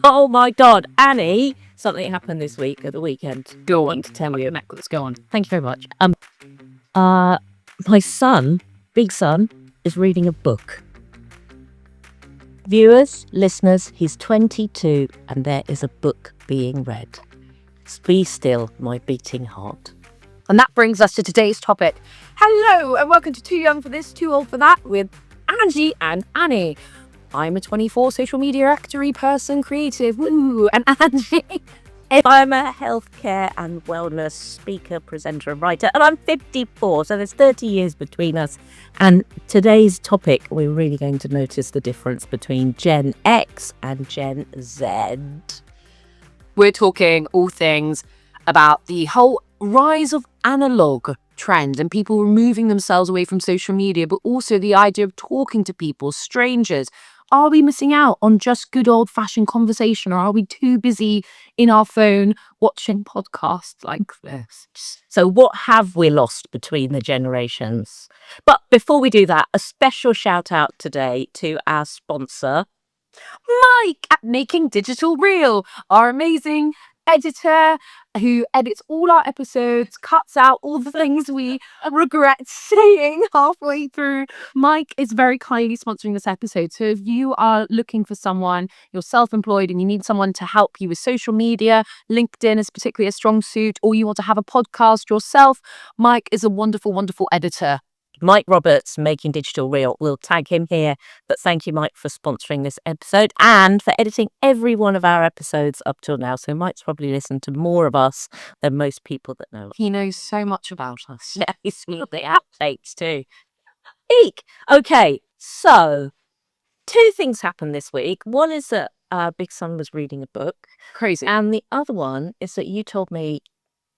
Oh my God, Annie! Something happened this week at the weekend. Go on. To tell you. Necklace. Go on. Thank you very much. My son, big son, is reading a book. Viewers, listeners, he's 22 and there is a book being read. Be still, my beating heart. And that brings us to today's topic. Hello and welcome to Too Young for This, Too Old for That with Anji and Annie. I'm a 24 social media actory person, creative, woo, and Anji. I'm a healthcare and wellness speaker, presenter and writer, and I'm 54, so there's 30 years between us. And today's topic, we're really going to notice the difference between Gen X and Gen Z. We're talking all things about the whole rise of analog trends and people removing themselves away from social media, but also the idea of talking to people, strangers. Are we missing out on just good old-fashioned conversation, or are we too busy in our phone watching podcasts like this? So what have we lost between the generations? But before we do that, a special shout out today to our sponsor, Mike at Making Digital Real, our amazing editor who edits all our episodes, cuts out all the things we regret saying halfway through. Mike is very kindly sponsoring this episode. So if you are looking for someone, you're self-employed and you need someone to help you with social media, LinkedIn is particularly a strong suit, or you want to have a podcast yourself, Mike is a wonderful, wonderful editor. Mike Roberts, Making Digital Real. We'll tag him here. But thank you, Mike, for sponsoring this episode and for editing every one of our episodes up till now. So Mike's probably listened to more of us than most people that know us. He knows so much about us. Yeah, he's got the outtakes too. Eek! Okay, so 2 things happened this week. One is that our big son was reading a book. Crazy. And the other one is that you told me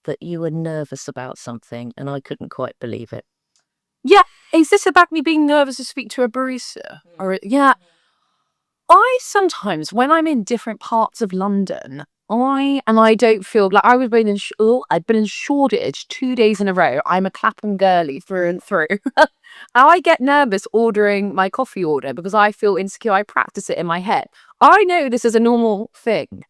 that you were nervous about something and I couldn't quite believe it. Yeah, is this about me being nervous to speak to a barista? Or yeah, I sometimes when I'm in different parts of London, I don't feel like I'd been in Shoreditch 2 days in a row. I'm a Clapham girly through and through. I get nervous ordering my coffee order because I feel insecure. I practice it in my head. I know this is a normal thing.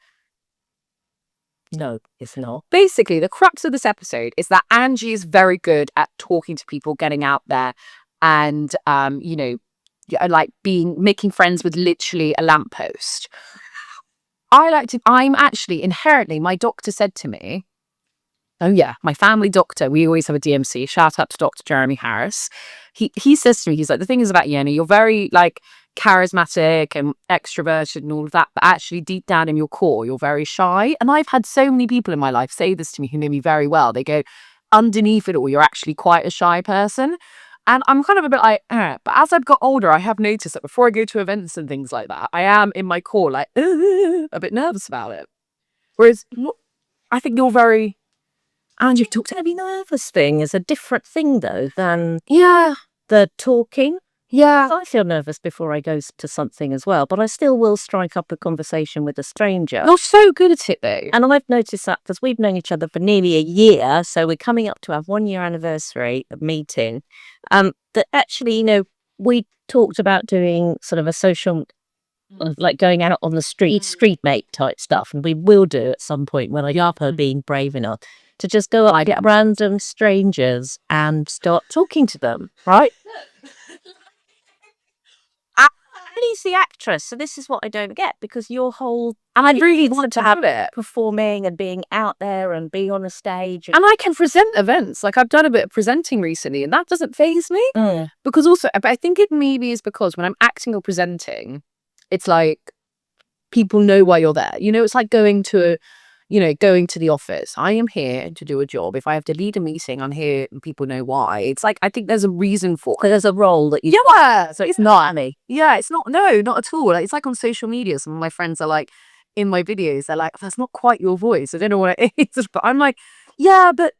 No, it's not. Basically, the crux of this episode is that Anji is very good at talking to people, getting out there and, like making friends with literally a lamppost. I'm actually inherently, my doctor said to me, oh yeah, my family doctor, we always have a DMC, shout out to Dr. Jeremy Harris. He says to me, he's like, the thing is about you, Annie, you're very like charismatic and extroverted and all of that, but actually deep down in your core, you're very shy. And I've had so many people in my life say this to me who know me very well. They go, underneath it all, you're actually quite a shy person. And I'm kind of a bit like, but as I've got older, I have noticed that before I go to events and things like that, I am in my core like, a bit nervous about it. Whereas I think you're very... And you've talked about the nervous thing is a different thing though than Yeah. the talking. Yeah. I feel nervous before I go to something as well, but I still will strike up a conversation with a stranger. You're so good at it though. And I've noticed that because we've known each other for nearly a year, so we're coming up to our 1-year anniversary of meeting, that actually, we talked about doing sort of a social, like going out on the street mate type stuff, and we will do at some point when I get her being brave enough to just go up at random strangers and start talking to them, right? He's the actress, so this is what I don't get, because your whole... And I really want to have it. Performing and being out there and being on a stage. And I can present events. Like I've done a bit of presenting recently and that doesn't faze me. Because also, but I think it maybe is because when I'm acting or presenting, it's like people know why you're there. It's like going to the office. I am here to do a job. If I have to lead a meeting, I'm here and people know why. It's like, I think there's a reason for it. There's a role that you... Yeah. So it's not Annie. Yeah, it's not. No, not at all. Like, it's like on social media. Some of my friends are like, in my videos, they're like, that's not quite your voice. I don't know what it is. But I'm like, yeah, but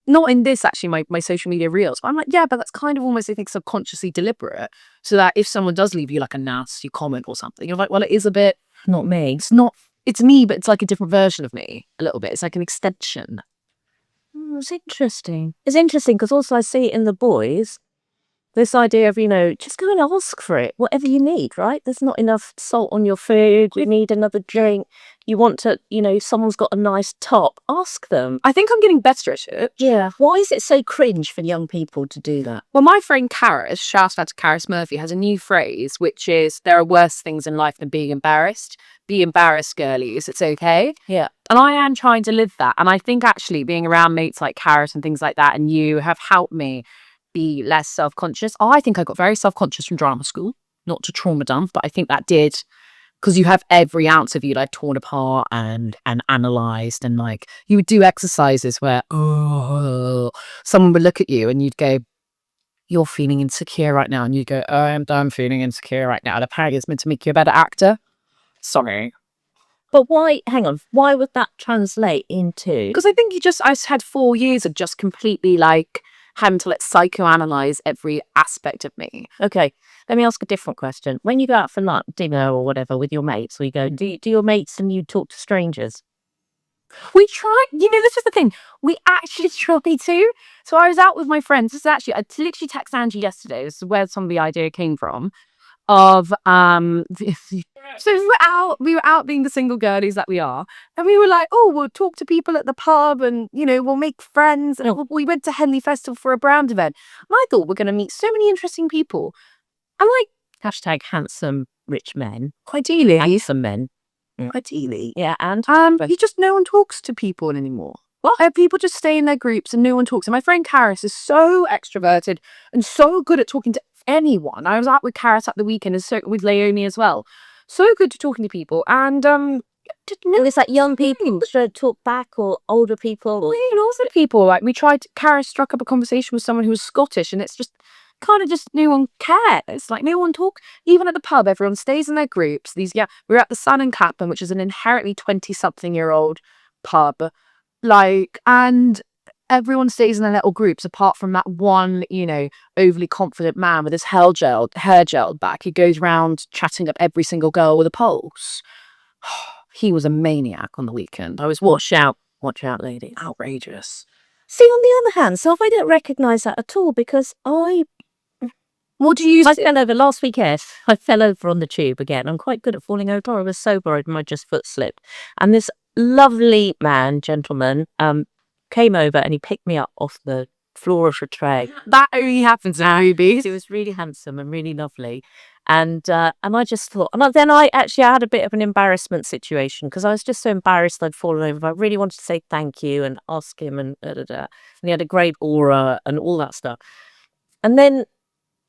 not in this, actually, my social media reels. But I'm like, yeah, but that's kind of almost, I think, subconsciously deliberate. So that if someone does leave you like a nasty comment or something, you're like, well, it is a bit... Not me. It's not... It's me, but it's like a different version of me, a little bit. It's like an extension. It's interesting. It's interesting because also I see it in the boys This idea of, just go and ask for it, whatever you need, right? There's not enough salt on your food. You need another drink. You want to, someone's got a nice top. Ask them. I think I'm getting better at it. Yeah. Why is it so cringe for young people to do that? Well, my friend Karis, shout out to Karis Murphy, has a new phrase, which is there are worse things in life than being embarrassed. Be embarrassed, girlies. It's okay. Yeah. And I am trying to live that. And I think actually being around mates like Karis and things like that, and you have helped me be less self-conscious. I think I got very self-conscious from drama school, not to trauma dump, but I think that did, because you have every ounce of you like torn apart and analysed, and like you would do exercises where someone would look at you and you'd go, you're feeling insecure right now, and you'd go, oh, I'm feeling insecure right now, and apparently it's meant to make you a better actor. Sorry. But why, hang on, why would that translate into? Because I think I had 4 years of just completely like having to psychoanalyze every aspect of me. Okay, let me ask a different question. When you go out for lunch, dinner or whatever with your mates, or you go, do your mates and you talk to strangers? We try, this is the thing. We actually try to. So I was out with my friends. This is actually, I literally texted Anji yesterday. This is where some of the idea came from. So we were out being the single girlies that we are, and we were like, oh, we'll talk to people at the pub, and we'll make friends. And we went to Henley Festival for a Brown event, and I thought we're going to meet so many interesting people. I'm like, hashtag handsome rich men, ideally handsome men, ideally, yeah. And you just, no one talks to people anymore. Well, people just stay in their groups and no one talks. And my friend Karis is so extroverted and so good at talking to anyone. I was out with Karis at the weekend and so with Leonie as well. So good to talking to people. And it's like young people should talk back, or older people, or older people. Like Karis struck up a conversation with someone who was Scottish, and it's just kind of just no one cares. It's like no one talk. Even at the pub, everyone stays in their groups. We're at the Sun and Clapham, which is an inherently 20-something-year-old pub. And everyone stays in their little groups apart from that one, overly confident man with his hair gelled back. He goes around chatting up every single girl with a pulse. He was a maniac on the weekend. I was, watch out, lady. Outrageous. See, on the other hand, I don't recognise that at all, because what do you I fell over last weekend. I fell over on the tube again. I'm quite good at falling over. I was so worried my foot slipped. And this lovely gentleman, came over and he picked me up off the floor of the tray. That only happens now, Hubie. He was really handsome and really lovely. And I just thought, and then I had a bit of an embarrassment situation, because I was just so embarrassed I'd fallen over. I really wanted to say thank you and ask him, and and he had a great aura and all that stuff. And then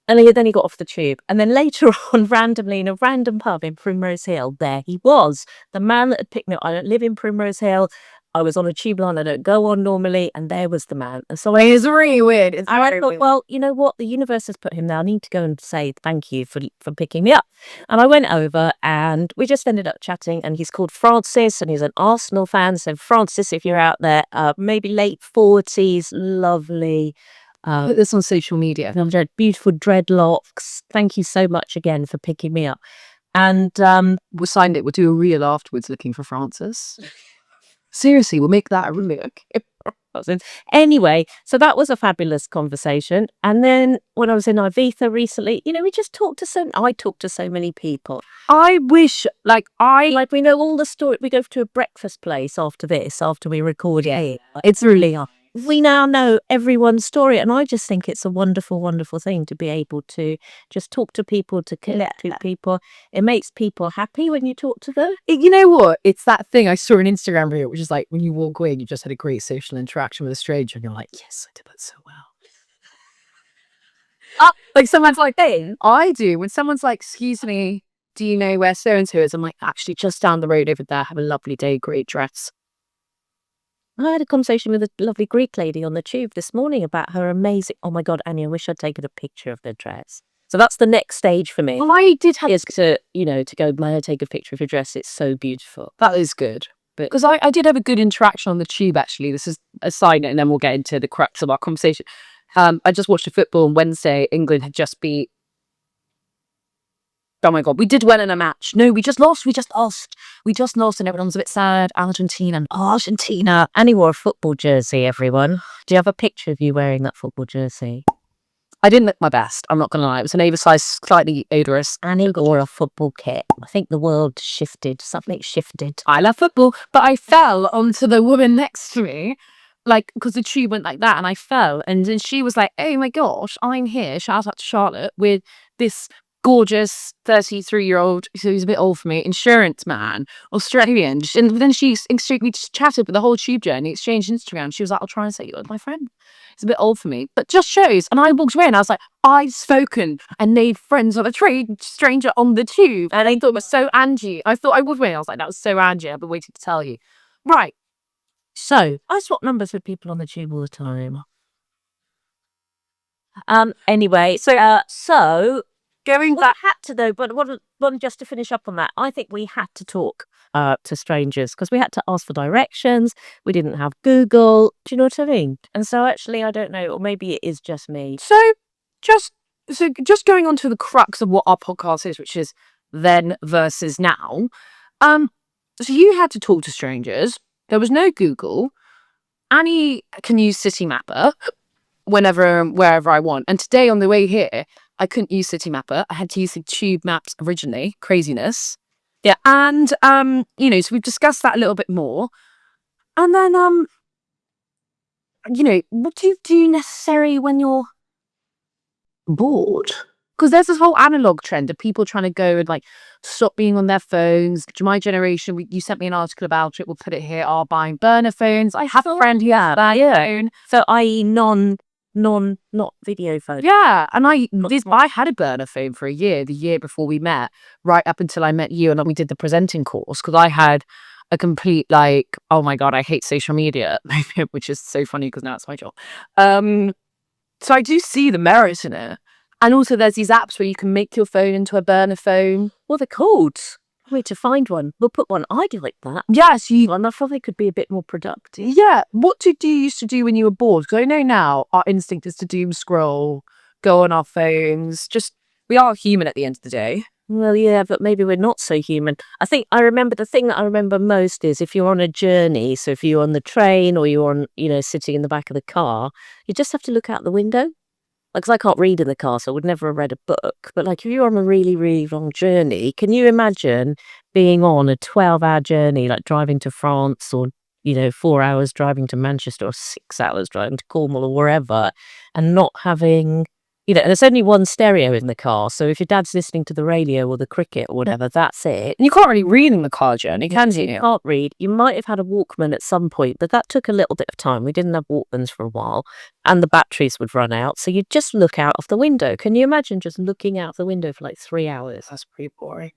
he got off the tube. And then later on, randomly, in a random pub in Primrose Hill, there he was. The man that had picked me up. I don't live in Primrose Hill. I was on a tube line I don't go on normally. And there was the man. And so it's really weird. I thought, well, you know what? The universe has put him there. I need to go and say thank you for picking me up. And I went over and we just ended up chatting. And he's called Francis, and he's an Arsenal fan. So Francis, if you're out there, maybe late 40s, lovely. Put this on social media. Beautiful dreadlocks. Thank you so much again for picking me up. And we'll sign it. We'll do a reel afterwards looking for Francis. Seriously, we'll make that a reel. Anyway, so that was a fabulous conversation. And then when I was in Ibiza recently, we just talked to I talked to so many people. I wish, we know all the story. We go to a breakfast place after we record it. It's really we now know everyone's story, and I just think it's a wonderful, wonderful thing to be able to just talk to people, to connect with people. It makes people happy when you talk to them. You know what? It's that thing I saw on Instagram reel, which is like when you walk away and you just had a great social interaction with a stranger, and you're like, yes, I did that so well. Like someone's like, hey, I do. When someone's like, excuse me, do you know where so-and-so is? I'm like, actually, just down the road over there. Have a lovely day, great dress. I had a conversation with a lovely Greek lady on the tube this morning about her amazing. Oh my God, Annie, I wish I'd taken a picture of the dress. So that's the next stage for me. Well, I did have to go, may I take a picture of your dress? It's so beautiful. That is good. Because I did have a good interaction on the tube, actually. This is a side note, and then we'll get into the crux of our conversation. I just watched a football on Wednesday. England had just beat. Oh my God, we did well in a match. No, we just lost. And everyone's a bit sad. Argentina. Annie wore a football jersey, everyone. Do you have a picture of you wearing that football jersey? I didn't look my best. I'm not going to lie. It was an oversized, slightly odorous. Annie wore a football kit. I think the world shifted. Something shifted. I love football, but I fell onto the woman next to me, like, because the tube went like that and I fell. And then she was like, oh my gosh, I'm here. Shout out to Charlotte with this gorgeous 33-year-old, so he's a bit old for me, insurance man, Australian. And then we just chatted with the whole tube journey, exchanged Instagram. She was like, I'll try and set you up with my friend. It's a bit old for me, but just shows. And I walked away and I was like, I've spoken and made friends with a stranger on the tube. And I thought it was so Anji. I thought I would win. I was like, that was so Anji. I've been waiting to tell you. Right. So I swap numbers with people on the tube all the time. Anyway, so Going we back. had to though, but one just to finish up on that, I think we had to talk to strangers because we had to ask for directions. We didn't have Google. Do you know what I mean? And so actually, I don't know, or maybe it is just me. So just going on to the crux of what our podcast is, which is then versus now. So you had to talk to strangers. There was no Google. Annie can use City Mapper whenever and wherever I want. And today on the way here, I couldn't use City Mapper. I had to use the tube maps originally. Craziness. Yeah. And so we've discussed that a little bit more. And then what do you do necessarily when you're bored? Because there's this whole analog trend of people trying to go and like stop being on their phones. My generation, you sent me an article about it. We'll put it here. Are buying burner phones. I have a friend who has a phone. So i.e. not video phone. Yeah, and I had a burner phone for a year, the year before we met, right up until I met you, and then we did the presenting course because I had a complete like, oh my god, I hate social media, which is so funny because now it's my job. So I do see the merit in it, and also there's these apps where you can make your phone into a burner phone. What they're called? Wait to find one. We'll put one. I do like that. Yes, and I thought they could be a bit more productive. Yeah. What did you used to do when you were bored? Because I know now our instinct is to doom scroll, go on our phones. Just we are human at the end of the day. Well, yeah, but maybe we're not so human. I think I remember the thing that I remember most is if you're on a journey. So if you're on the train or you're on, sitting in the back of the car, you just have to look out the window. Because I can't read in the car, so I would never have read a book. But like if you're on a really, really long journey, can you imagine being on a 12-hour journey, like driving to France or, 4 hours driving to Manchester or 6 hours driving to Cornwall or wherever and not having, and there's only one stereo in the car. So if your dad's listening to the radio or the cricket or whatever, that's it. And you can't really read in the car journey, can you? You can't read. You might have had a Walkman at some point, but that took a little bit of time. We didn't have Walkmans for a while and the batteries would run out. So you'd just look out of the window. Can you imagine just looking out the window for like 3 hours? That's pretty boring.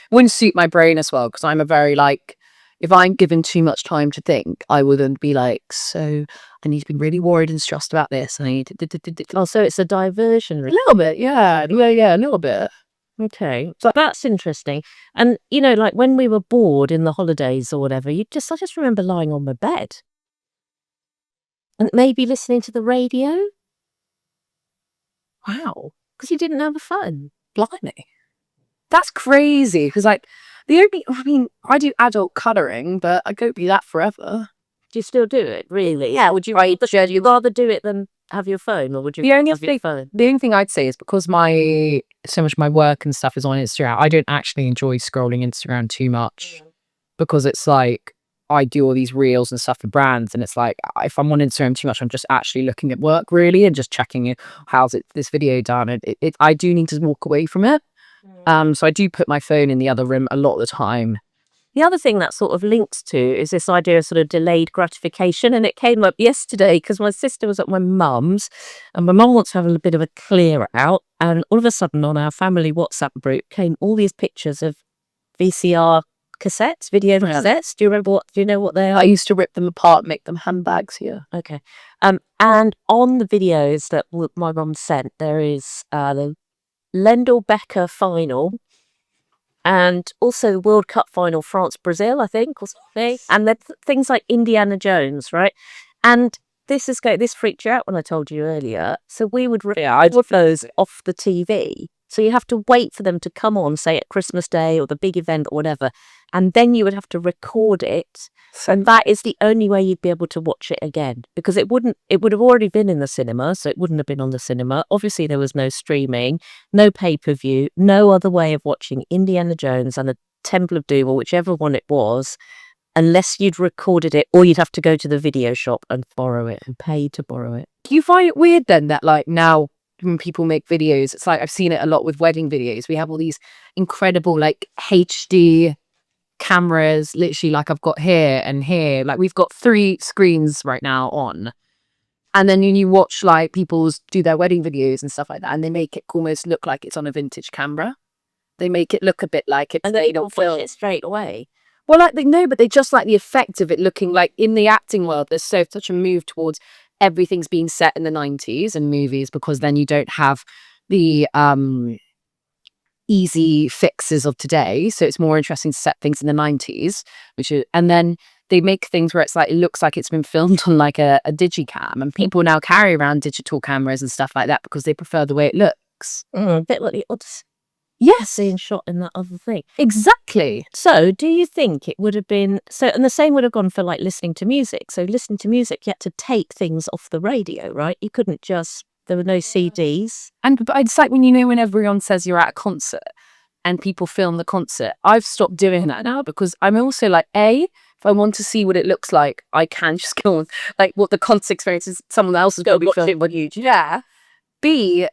Wouldn't suit my brain as well because I'm a very like, if I'm given too much time to think, I wouldn't be like, so I need to be really worried and stressed about this. I need to. Oh, so it's a diversion. A little bit, yeah. Yeah, a little bit. Okay, so that's interesting. And, like when we were bored in the holidays or whatever, I just remember lying on my bed and maybe listening to the radio. Wow. Because you didn't have a phone. Blimey. That's crazy. Because like, I do adult colouring, but I don't do that forever. Do you still do it, really? Yeah, would you rather do it than have your phone, or would you have your phone? The only thing I'd say is because so much of my work and stuff is on Instagram, I don't actually enjoy scrolling Instagram too much because it's like I do all these reels and stuff for brands, and it's like if I'm on Instagram too much, I'm just actually looking at work really and just checking how's this video done. And I do need to walk away from it. So I do put my phone in the other room a lot of the time. The other thing that sort of links to is this idea of sort of delayed gratification. And it came up yesterday because my sister was at my mum's and my mum wants to have a bit of a clear out. And all of a sudden on our family WhatsApp group came all these pictures of VCR cassettes, video cassettes. Do you know what they are? I used to rip them apart, make them handbags here. Okay. And on the videos that my mum sent, there is the Lendl-Becker final and also the World Cup final, France-Brazil, I think, or something. And then things like Indiana Jones, right? And this freaked you out when I told you earlier. So we would rip those off the TV. So you have to wait for them to come on, say at Christmas Day or the big event or whatever, and then you would have to record it. And that is the only way you'd be able to watch it again, because it would have already been in the cinema, so it wouldn't have been on the cinema. Obviously, there was no streaming, no pay-per-view, no other way of watching Indiana Jones and the Temple of Doom, or whichever one it was, unless you'd recorded it, or you'd have to go to the video shop and borrow it and pay to borrow it. Do you find it weird then that like now when people make videos, it's like I've seen it a lot with wedding videos. We have all these incredible like HD cameras, literally like I've got here and here. Like we've got 3 screens right now on. And then you watch like people do their wedding videos and stuff like that, and they make it almost look like it's on a vintage camera. They make it look a bit like it's they don't film it straight away. Well, like they know, but they just like the effect of it looking like in the acting world. There's such a move towards everything's being set in the 90s and movies, because then you don't have the easy fixes of today. So it's more interesting to set things in the 90s, and then they make things where it's like it looks like it's been filmed on like a digicam, and people now carry around digital cameras and stuff like that because they prefer the way it looks. A bit like the others. Yes, seeing shot in that other thing. Exactly. So do you think it would have been and the same would have gone for like listening to music. So listening to music, you had to tape things off the radio, right? You couldn't just, there were no CDs. And but it's like when everyone says you're at a concert and people film the concert, I've stopped doing that now, because I'm also like, if I want to see what it looks like, I can just go on like what the concert experience is. Someone else is going to be filming on YouTube. Yeah. B,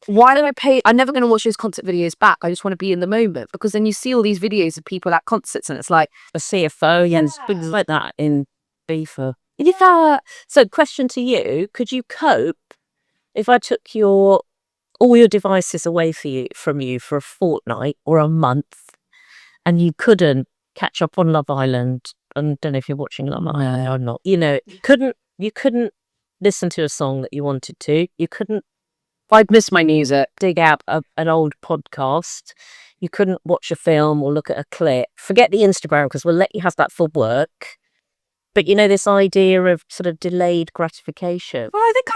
why do I pay? I'm never going to watch those concert videos back. I just want to be in the moment, because then you see all these videos of people at concerts and it's like a CFO, and things like that in FIFA. So question to you, could you cope if I took all your devices away from you for a fortnight or a month, and you couldn't catch up on Love Island? I don't know if you're watching Love Island or not. You couldn't listen to a song that you wanted to. You couldn't. I'd miss my music. Dig out an old podcast. You couldn't watch a film or look at a clip. Forget the Instagram, because we'll let you have that for work. But this idea of sort of delayed gratification. Well, I think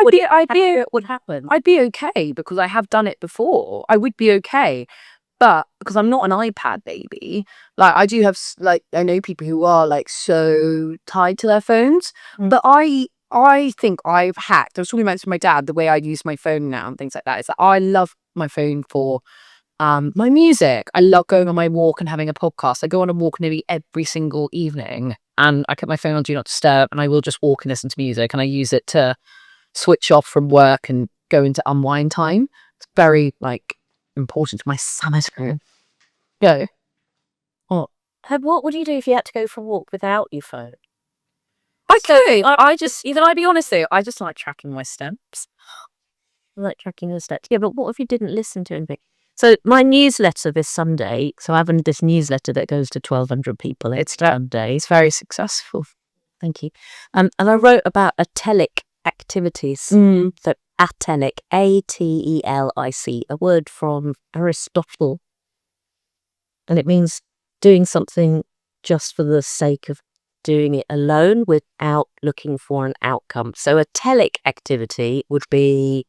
it would happen. I'd be okay, because I have done it before. I would be okay. But because I'm not an iPad baby, like I do have, like, I know people who are like so tied to their phones, but I think I've hacked. I was talking about this with my dad, the way I use my phone now and things like that. It's like I love my phone for my music. I love going on my walk and having a podcast. I go on a walk nearly every single evening, and I keep my phone on Do Not Disturb, and I will just walk and listen to music, and I use it to switch off from work and go into unwind time. It's very like important to my sanity. Go. What would you do if you had to go for a walk without your phone? I'll be honest though, I just like tracking my steps. I like tracking your steps. Yeah, but what if you didn't listen to anything? So my newsletter this Sunday, so I have this newsletter that goes to 1,200 people. It's Sunday. It's very successful. Thank you. And I wrote about atelic activities. So atelic, ATELIC, a word from Aristotle. And it means doing something just for the sake of doing it alone without looking for an outcome. So a atelic activity would be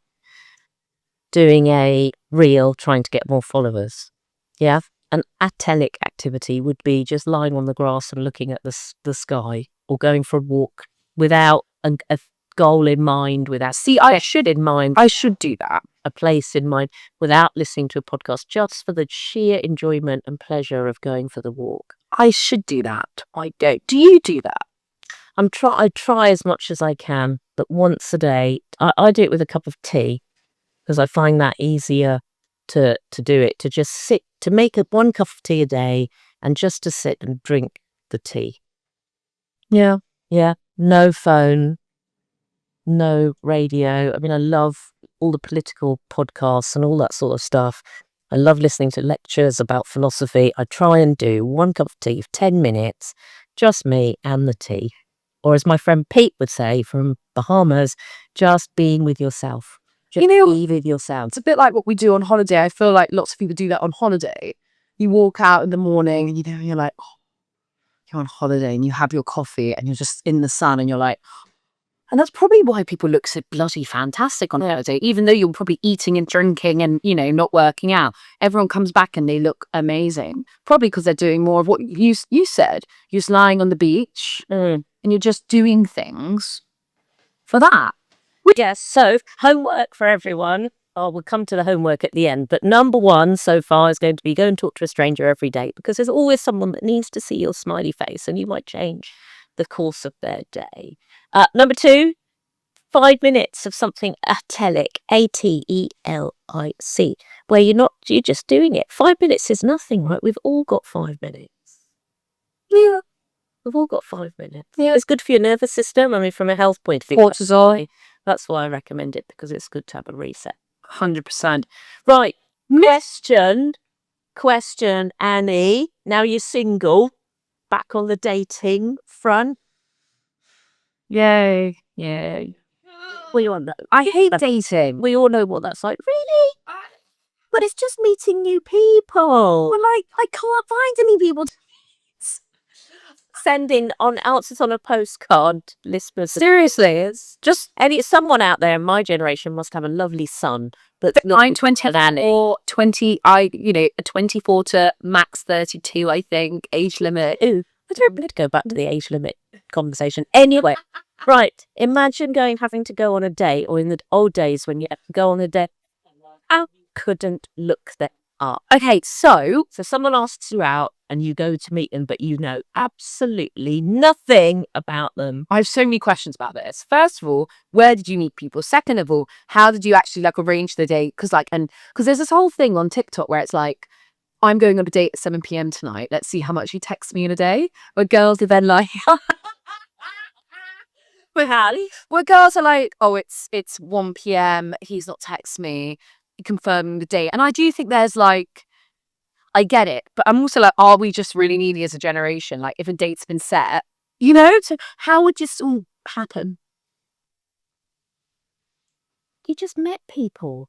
doing a reel trying to get more followers. Yeah. An atelic activity would be just lying on the grass and looking at the sky, or going for a walk without a goal in mind, I should do that. A place in mind, without listening to a podcast, just for the sheer enjoyment and pleasure of going for the walk. I should do that. I don't. Do you do that? I try as much as I can, but once a day. I do it with a cup of tea, because I find that easier to do it, to just sit, to make one cup of tea a day, and just to sit and drink the tea. Yeah. No phone, no radio. I mean, I love all the political podcasts and all that sort of stuff. I love listening to lectures about philosophy. I try and do one cup of tea for 10 minutes, just me and the tea. Or as my friend Pete would say from Bahamas, just being with yourself. Just be with yourself. It's a bit like what we do on holiday. I feel like lots of people do that on holiday. You walk out in the morning and you're like, you're on holiday and you have your coffee and you're just in the sun and you're like, And that's probably why people look so bloody fantastic on holiday, even though you're probably eating and drinking and, you know, not working out. Everyone comes back and they look amazing. Probably because they're doing more of what you said. You're just lying on the beach and you're just doing things for that. Yes, so homework for everyone. Oh, we'll come to the homework at the end. But number one so far is going to be go and talk to a stranger every day, because there's always someone that needs to see your smiley face and you might change the course of their day. Number two, 5 minutes of something atelic, ATELIC, where you're just doing it. 5 minutes is nothing, right? We've all got 5 minutes. Yeah. We've all got 5 minutes. Yeah. It's good for your nervous system. I mean, from a health point of view. Cortisol. That's why I recommend it, because it's good to have a reset. 100%. Right. Question, Annie. Now you're single, back on the dating front. Yay. We all know. I hate dating. We all know what that's like. Really? But it's just meeting new people. Well, like, I can't find any people. Sending on answers on a postcard, listeners. Seriously, it's just someone out there in my generation must have a lovely son. But I'm 20 or 20. A 24 to max 32. I think age limit. Ooh, I don't want to go back to the age limit conversation. Anyway, right. Imagine having to go on a date, or in the old days when you had to go on a date. I couldn't look them up. Okay, so someone asks you out and you go to meet them, but you know absolutely nothing about them. I have so many questions about this. First of all, where did you meet people? Second of all, how did you actually like arrange the date? Because there's this whole thing on TikTok where it's like, I'm going on a date at 7 p.m. tonight. Let's see how much you text me in a day. Where girls are then like, where girls are like, oh, it's 1 p.m. He's not text me, confirming the date. And I do think there's like, I get it, but I'm also like, are we just really needy as a generation? Like, if a date's been set, you know, so how would this all happen? You just met people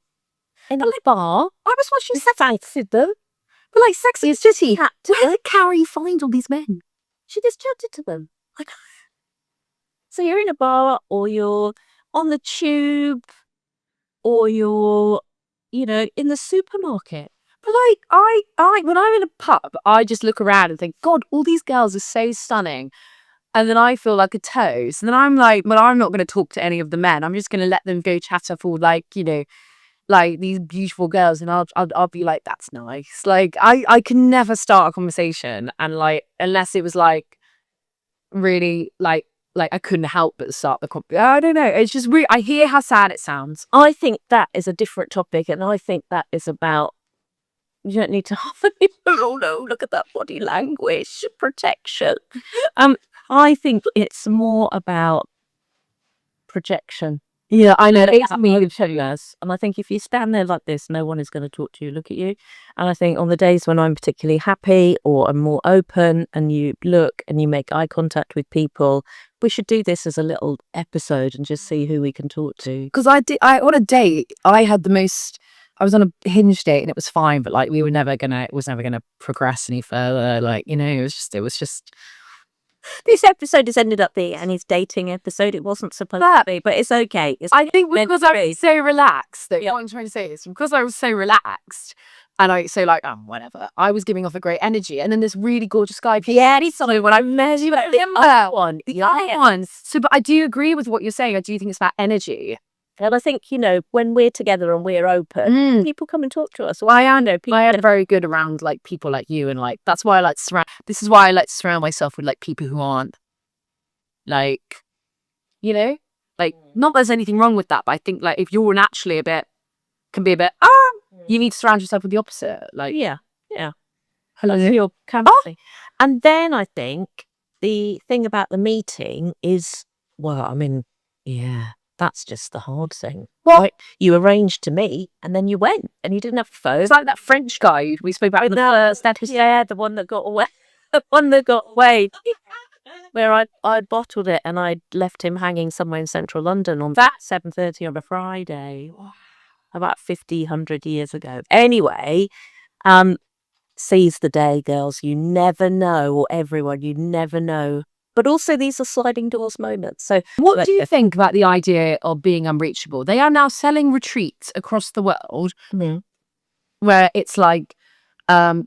in a bar. I was watching fancied them. But like, Sex and the City, where did Carrie find all these men? She just chatted to them. Like, so you're in a bar, or you're on the tube, or you're, in the supermarket. But like, I when I'm in a pub, I just look around and think, God, all these girls are so stunning. And then I feel like a toast. And then I'm like, well, I'm not going to talk to any of the men. I'm just going to let them go chat up all like, like these beautiful girls. And I'll be like, that's nice. Like, I can never start a conversation. And like, unless it was like really like I couldn't help but start the conversation. I don't know. It's just really, I hear how sad it sounds. I think that is a different topic. And I think that is about, you don't need to offer people, oh no, look at that body language, protection. I think it's more about projection. Yeah, I know. And I think if you stand there like this, no one is going to talk to you, look at you. And I think on the days when I'm particularly happy or I'm more open, and you look and you make eye contact with people, we should do this as a little episode and just see who we can talk to. Because on a date, I was on a Hinge date and it was fine, but like it was never gonna progress any further. Like, it was just. This episode has ended up being Annie's dating episode. It wasn't supposed to be, but it's okay. I think because I was so relaxed. What I'm trying to say is because I was so relaxed and whatever. I was giving off a great energy, and then this really gorgeous guy. Yeah, he's something when I met you, but the one. So, but I do agree with what you're saying. I do think it's about energy. And I think, when we're together and we're open, people come and talk to us. Well, I know people are very good around like people like you, and like that's why I like to this is why I like to surround myself with like people who aren't like, like not that there's anything wrong with that, but I think like if you're naturally can be a bit you need to surround yourself with the opposite. Like yeah. Hello, your company. And then I think the thing about the meeting is, that's just the hard thing. What? Right? You arranged to meet and then you went and you didn't have a phone. It's like that French guy we spoke about. The one that got away. The one that got away. Where I'd bottled it and I'd left him hanging somewhere in central London on that 7:30 on a Friday. About 100 years ago. Anyway, seize the day, girls. You never know, or everyone, you never know but also these are sliding doors moments. So what do you think about the idea of being unreachable? They are now selling retreats across the world where it's like,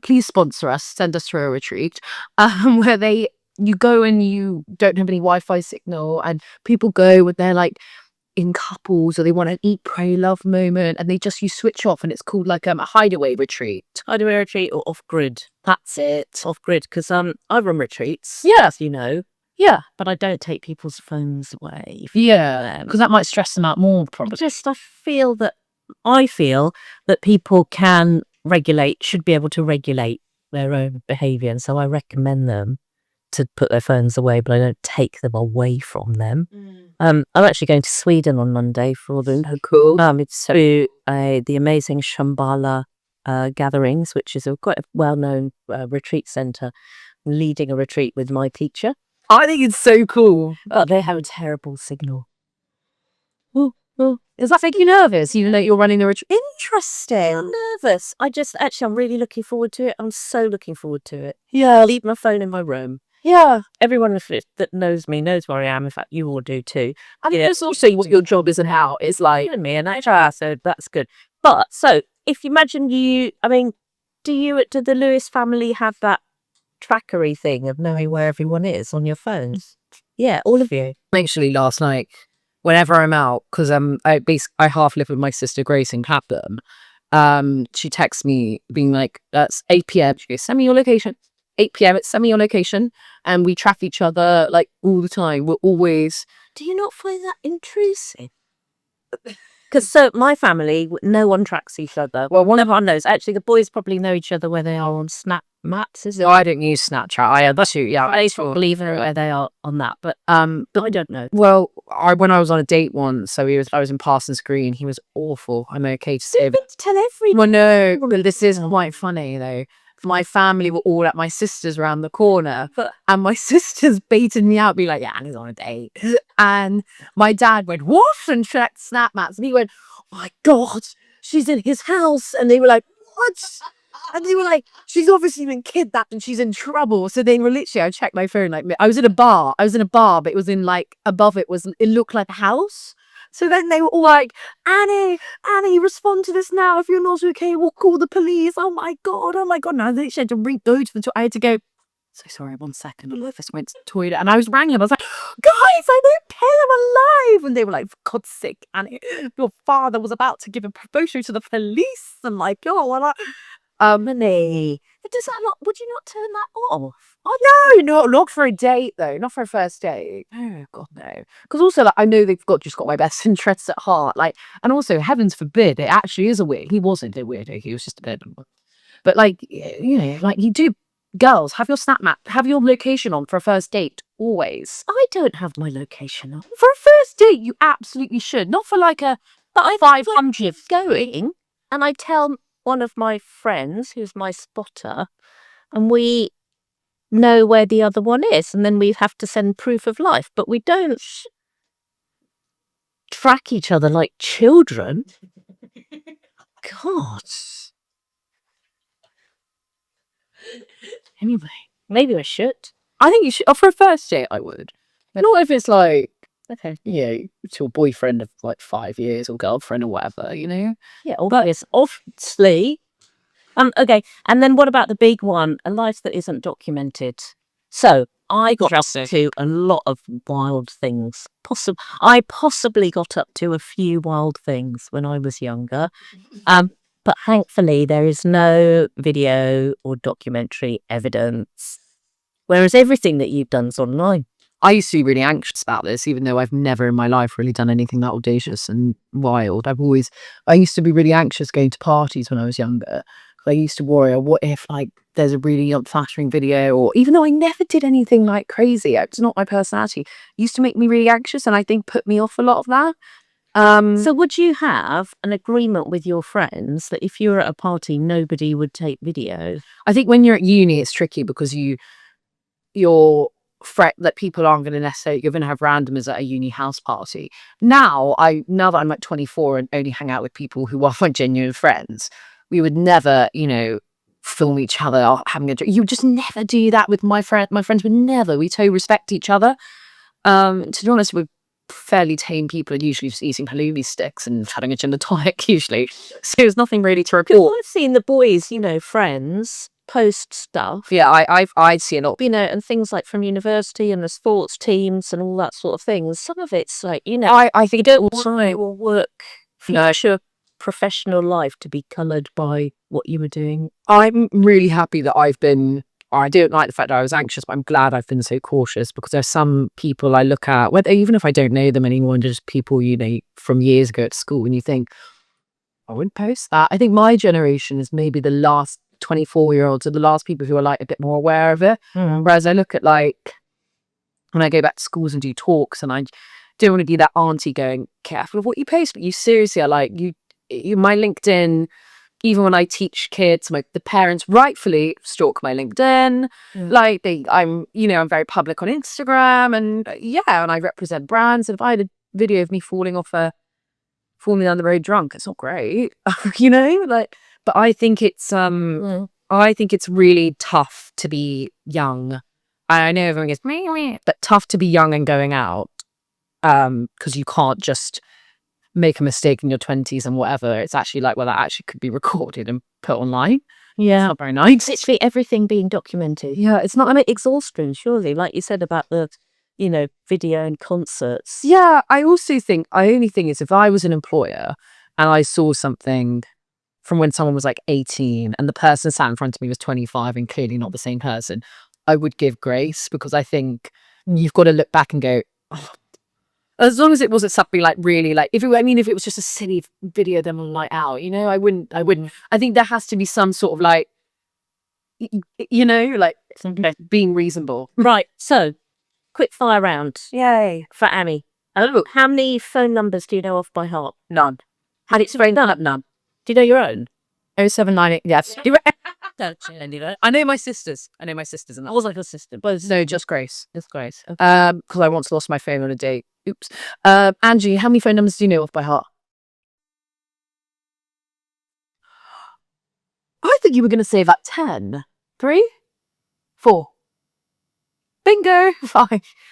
please sponsor us, send us for a retreat, where you go and you don't have any Wi-Fi signal, and people go and they're like in couples, or they want an eat, pray, love moment, and you switch off, and it's called like a hideaway retreat. Hideaway retreat or off-grid. That's it. Off-grid, because I run retreats, Yeah. as you know. Yeah. But I don't take people's phones away. Yeah. Because that might stress them out more, probably. I feel that people should be able to regulate their own behaviour. And so I recommend them to put their phones away, but I don't take them away from them. I'm actually going to Sweden on Monday for the it's to the amazing Shambhala gatherings, which is quite a well-known retreat centre, leading a retreat with my teacher. I think it's so cool. Oh, they have a terrible signal. Is that making you nervous, even though you're running the retreat? Interesting. I'm nervous. I'm really looking forward to it. I'm so looking forward to it. Yeah. I'll leave my phone in my room. Yeah. Everyone that knows me knows where I am. In fact, you all do too. And it's also what your job is and how it's like. Me and HR, so that's good. But so if you imagine do the Lewis family have that trackery thing of knowing where everyone is on your phones? Yeah, all of you. Actually, last night, whenever I'm out, because I half live with my sister Grace in Clapham, she texts me being like, that's 8 p.m. She goes, send me your location. 8 p.m. It's send me your location, and we track each other like all the time. We're always. Do you not find that intrusive? Because so my family, no one tracks each other. Well, one knows. Actually, the boys probably know each other where they are on Snap Maps. No, I don't use Snapchat. That's you. Yeah, I probably know where they are on that, but I don't know. Well, when I was on a date once, I was in Parsons Green. He was awful. I'm okay to say. But tell everyone. Well, no, but this is quite funny though. My family were all at my sister's around the corner, and my sister's baited me out, be like, yeah, Annie's on a date. And my dad went, what? And checked Snap Maps, and he went, oh my God, she's in his house. And they were like, what? And they were like, she's obviously been kidnapped and she's in trouble. So they were literally, I checked my phone, like, I was in a bar, but it was in like, above it looked like a house. So then they were all like, Annie, respond to this now. If you're not okay, we'll call the police. Oh my God. Now they had to go to the I had to go, so sorry, 1 second. I just went to the toilet, and I was wrangling him. I was like, guys, I don't care, I'm alive. And they were like, for God's sake, Annie, your father was about to give a proposal to the police. And like, oh, Annie, would you not turn that off? Oh no, not for a date though, not for a first date. Oh God, no. Because also, like, I know they've just got my best interests at heart. Like, and also, heavens forbid, it actually is a weird. He wasn't a weirdo. He was just a bit. But like, you know, like you do. Girls, have your Snap Map, have your location on for a first date always. I don't have my location on for a first date. You absolutely should. Not for like a. But I 500 going, and I tell one of my friends who's my spotter, and we know where the other one is, and then we have to send proof of life, but we don't track each other like children. God. Anyway, maybe I should. I think you should. For a first date, I would. Not if it's like, okay, yeah, to a boyfriend of like 5 years or girlfriend or whatever, you know? Yeah, obviously. Okay, and then what about the big one? A life that isn't documented. So I got up to a lot of wild things. I possibly got up to a few wild things when I was younger. But thankfully there is no video or documentary evidence. Whereas everything that you've done is online. I used to be really anxious about this, even though I've never in my life really done anything that audacious and wild. I used to be really anxious going to parties when I was younger. I used to worry, what if like there's a really unflattering video, or even though I never did anything like crazy, it's not my personality. It used to make me really anxious, and I think put me off a lot of that. So would you have an agreement with your friends that if you were at a party, nobody would take video? I think when you're at uni, it's tricky because you're fret that people aren't going to necessarily, you're going to have randomers at a uni house party. Now that I'm like 24 and only hang out with people who are my genuine friends, we would never, you know, film each other having a drink. You would just never do that with my friend. My friends would never. We totally respect each other. To be honest, we're fairly tame people, and usually just eating halloumi sticks and having a gin and tonic usually. So there's nothing really to report. I've seen the boys, friends post stuff. Yeah, I'd see a lot. And things like from university and the sports teams and all that sort of thing. Some of it's like, I think you don't want your work, future professional life to be coloured by what you were doing. I'm really happy that I don't like the fact that I was anxious, but I'm glad I've been so cautious, because there's some people I look at, whether even if I don't know them anymore, and just people, from years ago at school, and you think, I wouldn't post that. I think my generation is maybe the last 24-year-olds are the last people who are like a bit more aware of it. Whereas I look at like when I go back to schools and do talks, and I don't want to be that auntie going, careful of what you post, but you seriously are like, my LinkedIn, even when I teach kids, the parents rightfully stalk my LinkedIn. Like I'm very public on Instagram, and and I represent brands. And if I had a video of me falling down the road drunk, it's not great, but I think it's really tough to be young. I know everyone gets me, but tough to be young and going out, because you can't just make a mistake in your 20s and whatever. It's actually like, well, that actually could be recorded and put online. Yeah, it's not very nice. Literally everything being documented. Yeah, it's not exhausting, surely, like you said about the video and concerts. Yeah, I also think, only thing is, if I was an employer and I saw something from when someone was like 18 and the person sat in front of me was 25 and clearly not the same person, I would give grace, because I think you've got to look back and go, oh, as long as it wasn't something like really like, if it was just a silly video, then I'm like, out, I wouldn't. I think there has to be some sort of like, being reasonable. Right, so quick fire round. Yay. For Annie. Oh, how many phone numbers do you know off by heart? None. Had it straight up? None. Do you know your own? 0798. Yes. Don't you know? I know my sisters. And that. I was like a sister. But No, just Grace. Just Grace. Okay. Because I once lost my phone on a date. Oops. Anji, how many phone numbers do you know off by heart? I think you were going to say about 10. 3? 4. Bingo. 5.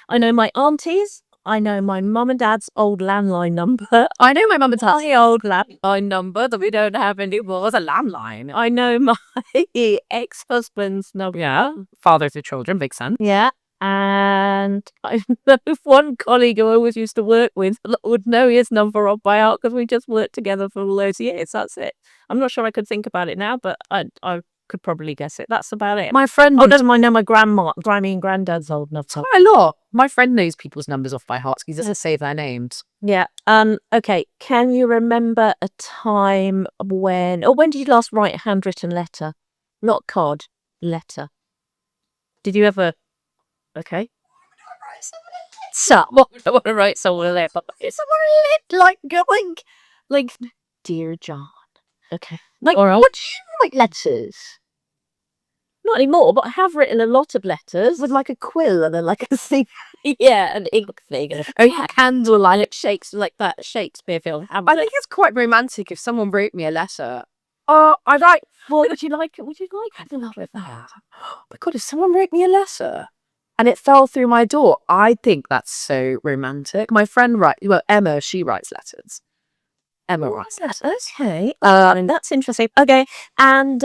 I know my aunties. I know my mum and dad's old landline number. I know my mum and dad's old landline number that we don't have anymore. It's a landline. I know my ex-husband's number. Yeah. Father to children. Big sense. Yeah. And I know one colleague who I always used to work with would know his number off by heart, because we just worked together for all those years. That's it. I'm not sure I could think about it now, but I could probably guess it. That's about it. My friend doesn't mind know my Grammy and granddad's old enough. Quite a lot. My friend knows people's numbers off by heart. He doesn't save their names. Yeah. Okay. Can you remember a time when did you last write a handwritten letter? Not card, letter. Did you ever? Okay. So I want to write someone a letter. It's like going, like, dear John. Okay. Like, what do you write letters? Not anymore, but I have written a lot of letters with like a quill and then like a thing. Yeah, an ink thing. Oh yeah, candle light, like that Shakespeare film. I think it's quite romantic if someone wrote me a letter. Oh, I write. What would you like? Would you like? I don't know with that. Oh my God, if someone wrote me a letter and it fell through my door, I think that's so romantic. My friend Emma, she writes letters. Emma writes letters. Okay. That's interesting. Okay. And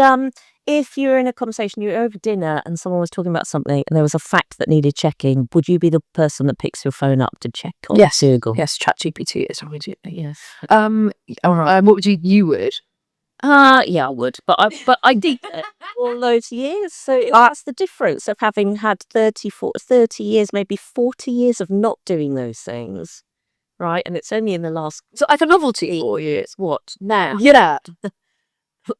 if you're in a conversation, you're over dinner and someone was talking about something and there was a fact that needed checking, would you be the person that picks your phone up to check on Google? Yes, ChatGPT is always it. Yes. What would you would? Yeah, I would, but I did it all those years. So that's the difference of having had 30 years, maybe 40 years of not doing those things, right? And it's only in the last, so like a novelty. 4 years. What now? Yeah.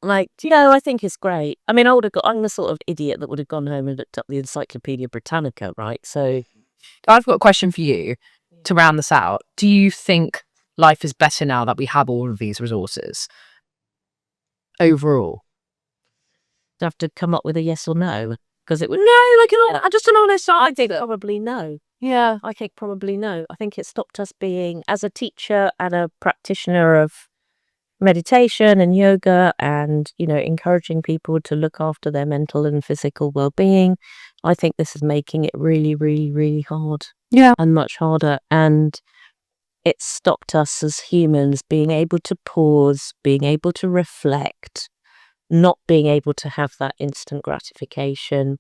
Like, I think it's great. I mean, I'm the sort of idiot that would have gone home and looked up the Encyclopedia Britannica, right? So I've got a question for you to round this out. Do you think life is better now that we have all of these resources? Overall, do I have to come up with a yes or no? Because it would I just an honest. I think probably no. Yeah, I think probably no. I think it stopped us being, as a teacher and a practitioner of meditation and yoga and, encouraging people to look after their mental and physical well-being, I think this is making it really, really, really hard. Yeah. And much harder. And it's stopped us as humans being able to pause, being able to reflect, not being able to have that instant gratification.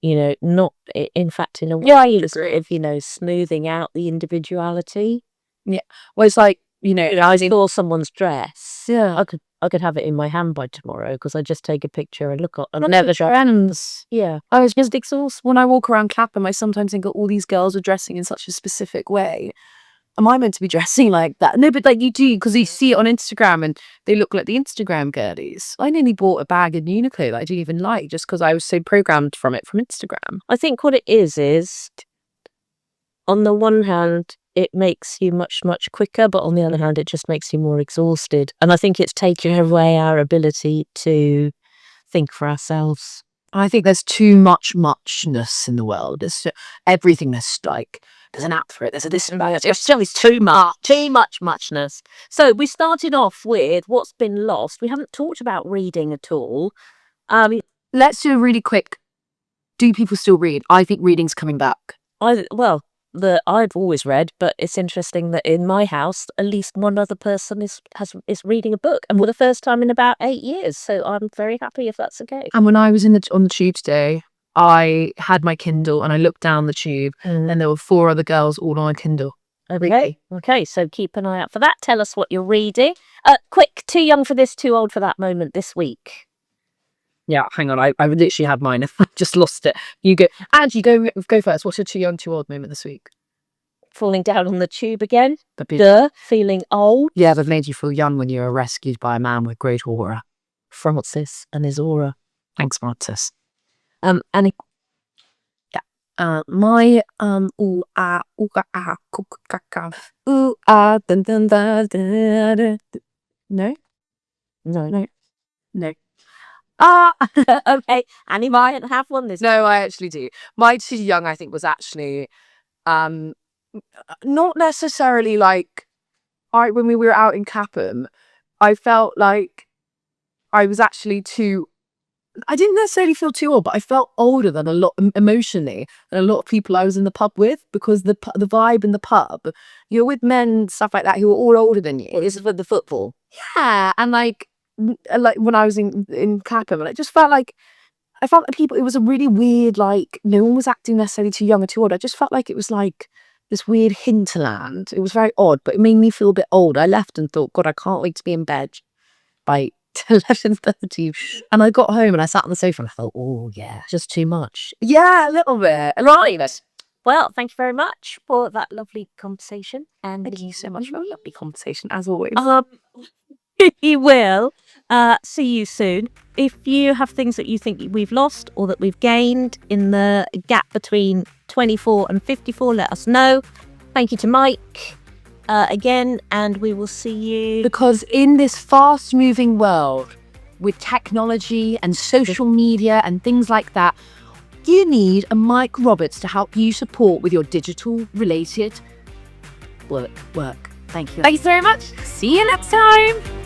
Not, in fact, in a way, smoothing out the individuality. Yeah. Well, it's like, I saw someone's dress. yeah. I could have it in my hand by tomorrow because I just take a picture and look at and Not never with friends. Yeah. I was just exhausted. When I walk around Clapham, I sometimes think, all these girls are dressing in such a specific way. Am I meant to be dressing like that? No, but like you do, because you see it on Instagram and they look like the Instagram girlies. I nearly bought a bag in Uniqlo that I didn't even like just because I was so programmed from Instagram. I think what it is on the one hand, it makes you much, much quicker, but on the other hand, it just makes you more exhausted. And I think it's taken away our ability to think for ourselves. I think there's too much muchness in the world. There's everything. There's like, there's an app for it. There's a this and that. It's too much muchness. So we started off with what's been lost. We haven't talked about reading at all. Let's do a really quick. Do people still read? I think reading's coming back. I've always read, but it's interesting that in my house, at least one other person is reading a book, and for the first time in about 8 years. So I'm very happy if that's the case. And when I was on the tube today, I had my Kindle and I looked down the tube, and there were 4 other girls all on a Kindle. Okay. So keep an eye out for that. Tell us what you're reading. Quick, too young for this, too old for that moment this week. Yeah, hang on. I literally had mine. I just lost it. You go. Anji, go first. What's your too young, too old moment this week? Falling down on the tube again. Feeling old. Yeah, that made you feel young when you were rescued by a man with great aura. Francis and his aura. Thanks, Francis. And my ooh ah dun dun da da da. No. Okay. Annie might have one this. No, I actually do. My too young, I think, was actually not necessarily like when we were out in Clapham, I felt like I was actually I didn't necessarily feel too old, but I felt older than a lot emotionally than a lot of people I was in the pub with, because the vibe in the pub, you're with men and stuff like that who are all older than you. This is for the football. Yeah, and like when I was in Clapham, and I just felt like people, it was a really weird, like no one was acting necessarily too young or too old. I just felt like it was like this weird hinterland. It was very odd, but it made me feel a bit old. I left and thought, God, I can't wait to be in bed by 11:30, and I got home and I sat on the sofa and I thought, oh yeah, Just too much. yeah, a little bit. Right. Well, thank you very much for that lovely conversation. And Thank you so much for a lovely conversation, as always. we will see you soon. If you have things that you think we've lost or that we've gained in the gap between 24 and 54, let us know. Thank you to Mike again, and we will see you. Because in this fast-moving world with technology and social media and things like that, you need a Mike Roberts to help you support with your digital-related work. Thank you. Thanks very much. See you next time.